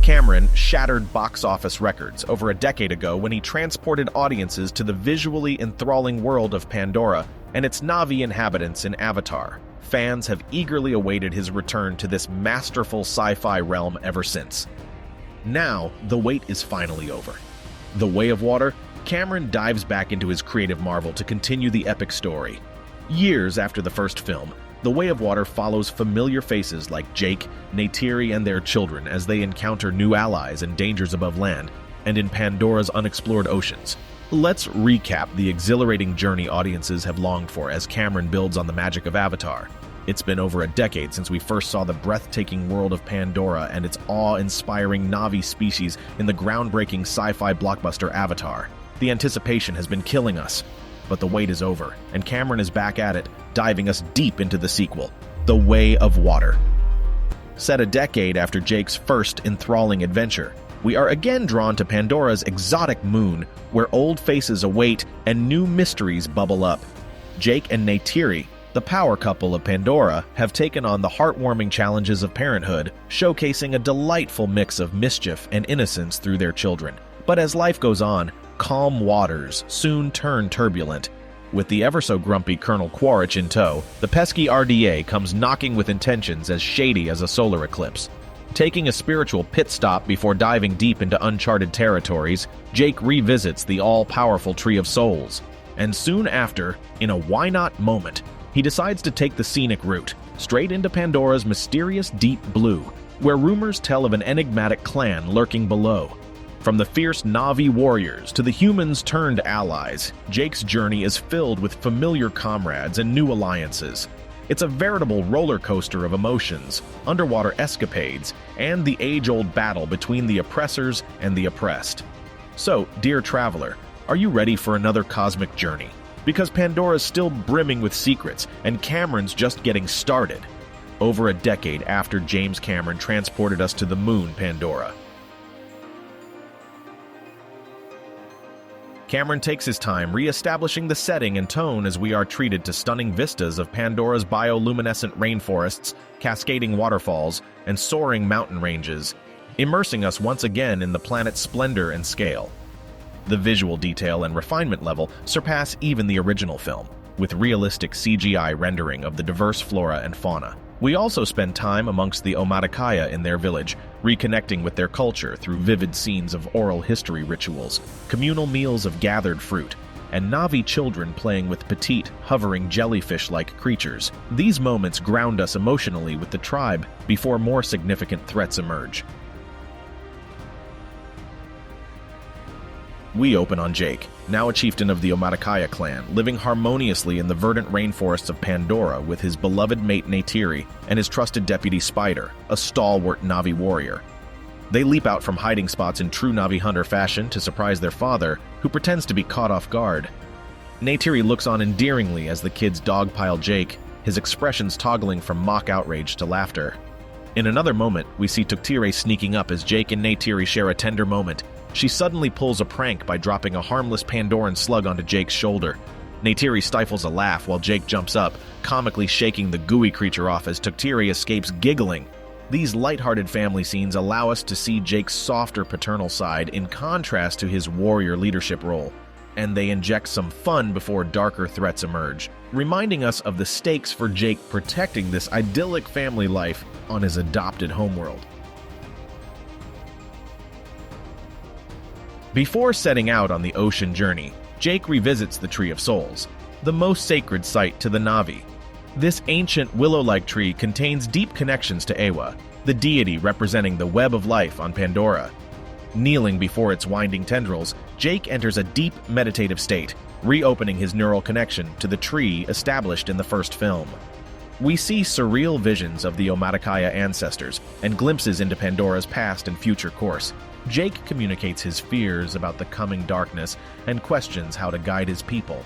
Cameron shattered box office records over a decade ago when he transported audiences to the visually enthralling world of Pandora and its Na'vi inhabitants in Avatar. Fans have eagerly awaited his return to this masterful sci-fi realm ever since. Now, the wait is finally over. The Way of Water, Cameron dives back into his creative marvel to continue the epic story. Years after the first film, The Way of Water follows familiar faces like Jake, Neytiri, and their children as they encounter new allies and dangers above land and in Pandora's unexplored oceans. Let's recap the exhilarating journey audiences have longed for as Cameron builds on the magic of Avatar. It's been over a decade since we first saw the breathtaking world of Pandora and its awe-inspiring Na'vi species in the groundbreaking sci-fi blockbuster Avatar. The anticipation has been killing us. But the wait is over, and Cameron is back at it, diving us deep into the sequel, The Way of Water. Set a decade after Jake's first enthralling adventure, we are again drawn to Pandora's exotic moon, where old faces await and new mysteries bubble up. Jake and Neytiri, the power couple of Pandora, have taken on the heartwarming challenges of parenthood, showcasing a delightful mix of mischief and innocence through their children. But as life goes on, calm waters soon turn turbulent. With the ever-so-grumpy Colonel Quaritch in tow, the pesky RDA comes knocking with intentions as shady as a solar eclipse. Taking a spiritual pit stop before diving deep into uncharted territories, Jake revisits the all-powerful Tree of Souls. And soon after, in a why-not moment, he decides to take the scenic route, straight into Pandora's mysterious deep blue, where rumors tell of an enigmatic clan lurking below. From the fierce Na'vi warriors to the humans turned allies, Jake's journey is filled with familiar comrades and new alliances. It's a veritable roller coaster of emotions, underwater escapades, and the age-old battle between the oppressors and the oppressed. So, dear traveler, are you ready for another cosmic journey? Because Pandora's still brimming with secrets, and Cameron's just getting started. Over a decade after James Cameron transported us to the moon Pandora, Cameron takes his time re-establishing the setting and tone as we are treated to stunning vistas of Pandora's bioluminescent rainforests, cascading waterfalls, and soaring mountain ranges, immersing us once again in the planet's splendor and scale. The visual detail and refinement level surpass even the original film, with realistic CGI rendering of the diverse flora and fauna. We also spend time amongst the Omaticaya in their village, reconnecting with their culture through vivid scenes of oral history rituals, communal meals of gathered fruit, and Na'vi children playing with petite, hovering jellyfish-like creatures. These moments ground us emotionally with the tribe before more significant threats emerge. We open on Jake, now a chieftain of the Omaticaya clan, living harmoniously in the verdant rainforests of Pandora with his beloved mate Neytiri and his trusted deputy Spider, a stalwart Na'vi warrior. They leap out from hiding spots in true Na'vi hunter fashion to surprise their father, who pretends to be caught off guard. Neytiri looks on endearingly as the kids dogpile Jake, his expressions toggling from mock outrage to laughter. In another moment, we see Tuktire sneaking up as Jake and Neytiri share a tender moment. She suddenly pulls a prank by dropping a harmless Pandoran slug onto Jake's shoulder. Neytiri stifles a laugh while Jake jumps up, comically shaking the gooey creature off as Tuktire escapes giggling. These lighthearted family scenes allow us to see Jake's softer paternal side in contrast to his warrior leadership role, and they inject some fun before darker threats emerge, reminding us of the stakes for Jake protecting this idyllic family life on his adopted homeworld. Before setting out on the ocean journey, Jake revisits the Tree of Souls, the most sacred site to the Na'vi. This ancient willow-like tree contains deep connections to Ewa, the deity representing the web of life on Pandora. Kneeling before its winding tendrils, Jake enters a deep meditative state, reopening his neural connection to the tree established in the first film. We see surreal visions of the Omaticaya ancestors and glimpses into Pandora's past and future course. Jake communicates his fears about the coming darkness and questions how to guide his people.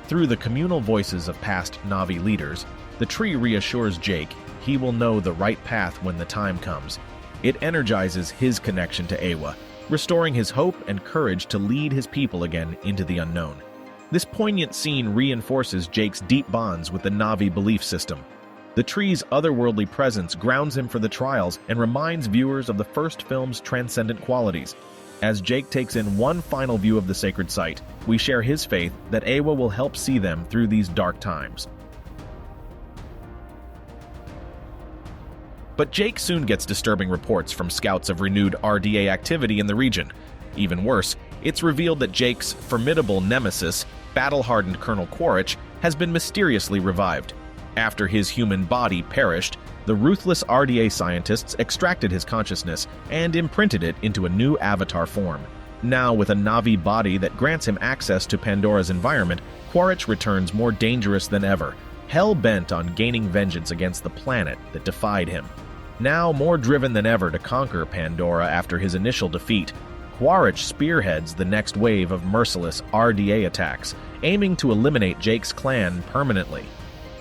Through the communal voices of past Na'vi leaders, the tree reassures Jake he will know the right path when the time comes. It energizes his connection to Ewa, restoring his hope and courage to lead his people again into the unknown. This poignant scene reinforces Jake's deep bonds with the Na'vi belief system. The tree's otherworldly presence grounds him for the trials and reminds viewers of the first film's transcendent qualities. As Jake takes in one final view of the sacred site, we share his faith that Eywa will help see them through these dark times. But Jake soon gets disturbing reports from scouts of renewed RDA activity in the region. Even worse, it's revealed that Jake's formidable nemesis, battle-hardened Colonel Quaritch, has been mysteriously revived. After his human body perished, the ruthless RDA scientists extracted his consciousness and imprinted it into a new avatar form. Now, with a Na'vi body that grants him access to Pandora's environment, Quaritch returns more dangerous than ever, hell-bent on gaining vengeance against the planet that defied him. Now more driven than ever to conquer Pandora after his initial defeat, Quaritch spearheads the next wave of merciless RDA attacks, aiming to eliminate Jake's clan permanently.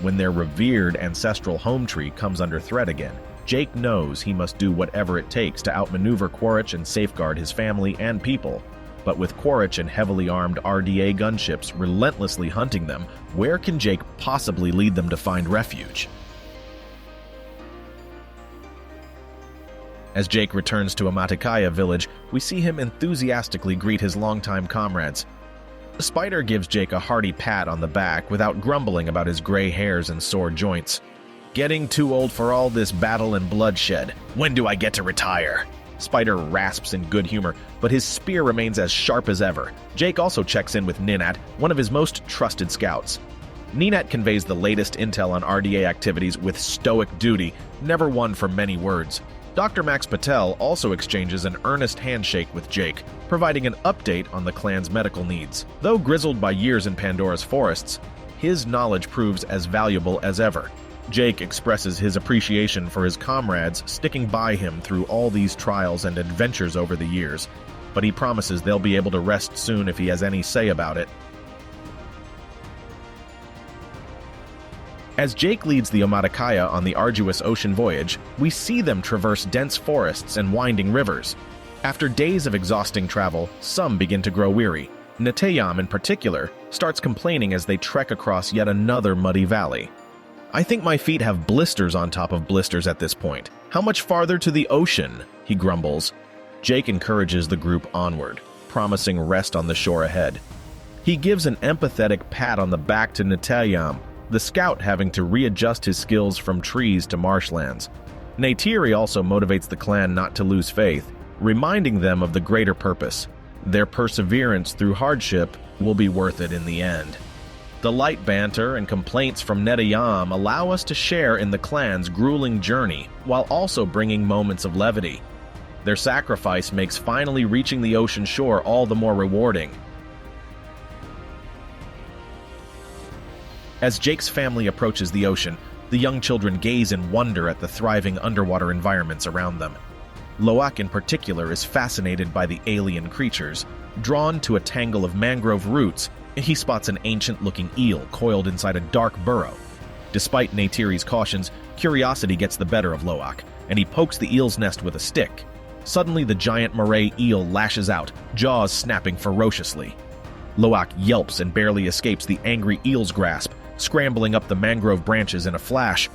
When their revered ancestral home tree comes under threat again, Jake knows he must do whatever it takes to outmaneuver Quaritch and safeguard his family and people. But with Quaritch and heavily armed RDA gunships relentlessly hunting them, where can Jake possibly lead them to find refuge? As Jake returns to Amaticaya village, we see him enthusiastically greet his longtime comrades. Spider gives Jake a hearty pat on the back without grumbling about his gray hairs and sore joints. "Getting too old for all this battle and bloodshed. When do I get to retire?" Spider rasps in good humor, but his spear remains as sharp as ever. Jake also checks in with Ninat, one of his most trusted scouts. Ninat conveys the latest intel on RDA activities with stoic duty, never one for many words. Dr. Max Patel also exchanges an earnest handshake with Jake, providing an update on the clan's medical needs. Though grizzled by years in Pandora's forests, his knowledge proves as valuable as ever. Jake expresses his appreciation for his comrades sticking by him through all these trials and adventures over the years, but he promises they'll be able to rest soon if he has any say about it. As Jake leads the Amaticaya on the arduous ocean voyage, we see them traverse dense forests and winding rivers. After days of exhausting travel, some begin to grow weary. Neteyam, in particular, starts complaining as they trek across yet another muddy valley. "I think my feet have blisters on top of blisters at this point. How much farther to the ocean?" he grumbles. Jake encourages the group onward, promising rest on the shore ahead. He gives an empathetic pat on the back to Neteyam, the scout having to readjust his skills from trees to marshlands. Neytiri also motivates the clan not to lose faith, reminding them of the greater purpose. Their perseverance through hardship will be worth it in the end. The light banter and complaints from Neteyam allow us to share in the clan's grueling journey, while also bringing moments of levity. Their sacrifice makes finally reaching the ocean shore all the more rewarding. As Jake's family approaches the ocean, the young children gaze in wonder at the thriving underwater environments around them. Loak in particular is fascinated by the alien creatures. Drawn to a tangle of mangrove roots, he spots an ancient-looking eel coiled inside a dark burrow. Despite Neytiri's cautions, curiosity gets the better of Loak, and he pokes the eel's nest with a stick. Suddenly, the giant moray eel lashes out, jaws snapping ferociously. Loak yelps and barely escapes the angry eel's grasp, scrambling up the mangrove branches in a flash.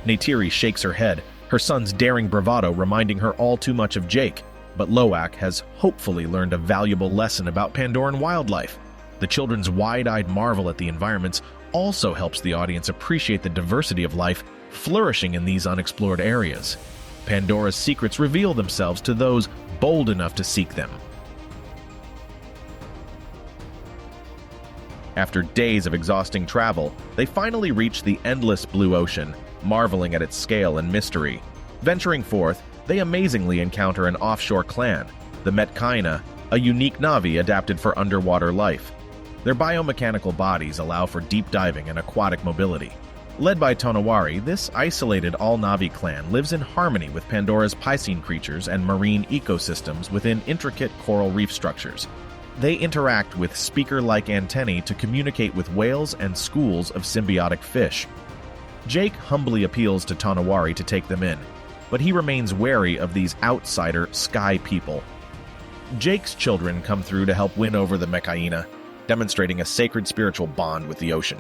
Neytiri shakes her head, her son's daring bravado reminding her all too much of Jake, but Loak has hopefully learned a valuable lesson about Pandoran wildlife. The children's wide-eyed marvel at the environments also helps the audience appreciate the diversity of life flourishing in these unexplored areas. Pandora's secrets reveal themselves to those bold enough to seek them. After days of exhausting travel, they finally reach the endless blue ocean, marveling at its scale and mystery. Venturing forth, they amazingly encounter an offshore clan, the Metkaina, a unique Na'vi adapted for underwater life. Their biomechanical bodies allow for deep diving and aquatic mobility. Led by Tonawari, this isolated all-Na'vi clan lives in harmony with Pandora's Piscine creatures and marine ecosystems within intricate coral reef structures. They interact with speaker-like antennae to communicate with whales and schools of symbiotic fish. Jake humbly appeals to Tonawari to take them in, but he remains wary of these outsider sky people. Jake's children come through to help win over the Metkaina, demonstrating a sacred spiritual bond with the ocean.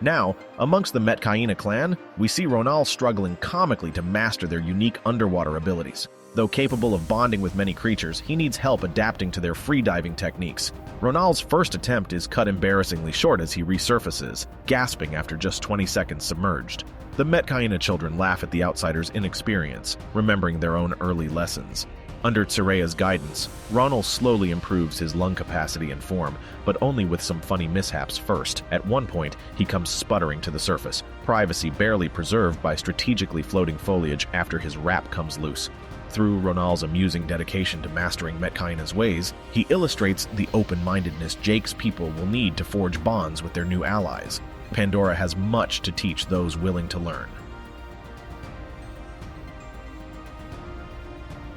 Now, amongst the Metcaina clan, we see Ronal struggling comically to master their unique underwater abilities. Though capable of bonding with many creatures, he needs help adapting to their free-diving techniques. Ronal's first attempt is cut embarrassingly short as he resurfaces, gasping after just 20 seconds submerged. The Metcaina children laugh at the outsider's inexperience, remembering their own early lessons. Under Tsureya's guidance, Ronal slowly improves his lung capacity and form, but only with some funny mishaps first. At one point, he comes sputtering to the surface, privacy barely preserved by strategically floating foliage after his wrap comes loose. Through Ronal's amusing dedication to mastering Metcaina's ways, he illustrates the open-mindedness Jake's people will need to forge bonds with their new allies. Pandora has much to teach those willing to learn.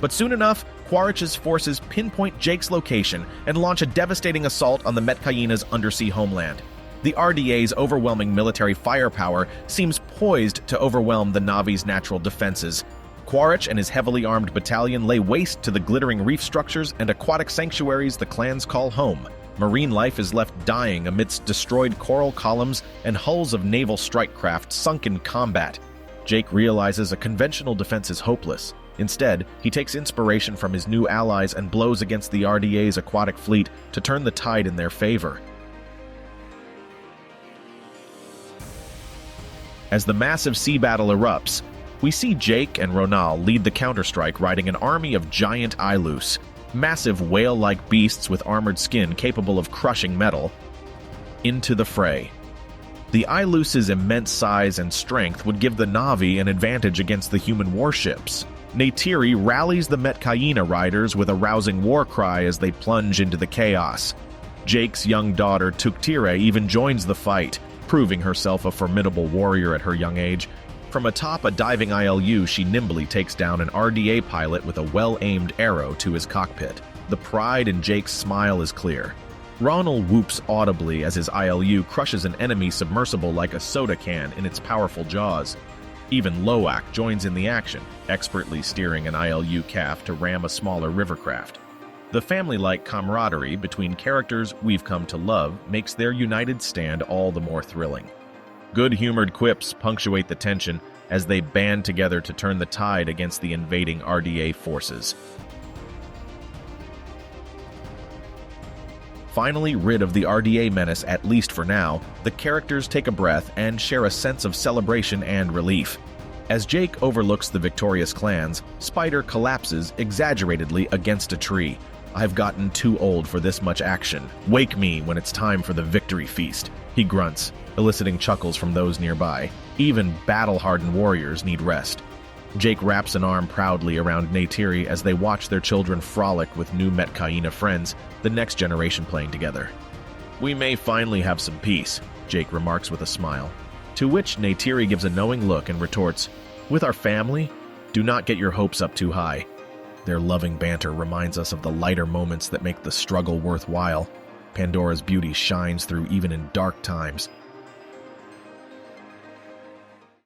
But soon enough, Quaritch's forces pinpoint Jake's location and launch a devastating assault on the Metcaina's undersea homeland. The RDA's overwhelming military firepower seems poised to overwhelm the Navi's natural defenses. Quaritch and his heavily armed battalion lay waste to the glittering reef structures and aquatic sanctuaries the clans call home. Marine life is left dying amidst destroyed coral columns and hulls of naval strike craft sunk in combat. Jake realizes a conventional defense is hopeless. Instead, he takes inspiration from his new allies and blows against the RDA's aquatic fleet to turn the tide in their favor. As the massive sea battle erupts, we see Jake and Ronal lead the counterstrike riding an army of giant Ilus, massive whale-like beasts with armored skin capable of crushing metal, into the fray. The Ilus's immense size and strength would give the Navi an advantage against the human warships. Neytiri rallies the Metcaina riders with a rousing war cry as they plunge into the chaos. Jake's young daughter, Tuktire, even joins the fight, proving herself a formidable warrior at her young age. From atop a diving ILU, she nimbly takes down an RDA pilot with a well-aimed arrow to his cockpit. The pride in Jake's smile is clear. Ronal whoops audibly as his ILU crushes an enemy submersible like a soda can in its powerful jaws. Even Loak joins in the action, expertly steering an ILU calf to ram a smaller rivercraft. The family-like camaraderie between characters we've come to love makes their united stand all the more thrilling. Good-humored quips punctuate the tension as they band together to turn the tide against the invading RDA forces. Finally rid of the RDA menace, at least for now, the characters take a breath and share a sense of celebration and relief. As Jake overlooks the victorious clans, Spider collapses exaggeratedly against a tree. "I've gotten too old for this much action. Wake me when it's time for the victory feast," he grunts, eliciting chuckles from those nearby. Even battle-hardened warriors need rest. Jake wraps an arm proudly around Neytiri as they watch their children frolic with new Metcaina friends, the next generation playing together. "We may finally have some peace," Jake remarks with a smile. To which Neytiri gives a knowing look and retorts, "With our family? Do not get your hopes up too high." Their loving banter reminds us of the lighter moments that make the struggle worthwhile. Pandora's beauty shines through even in dark times,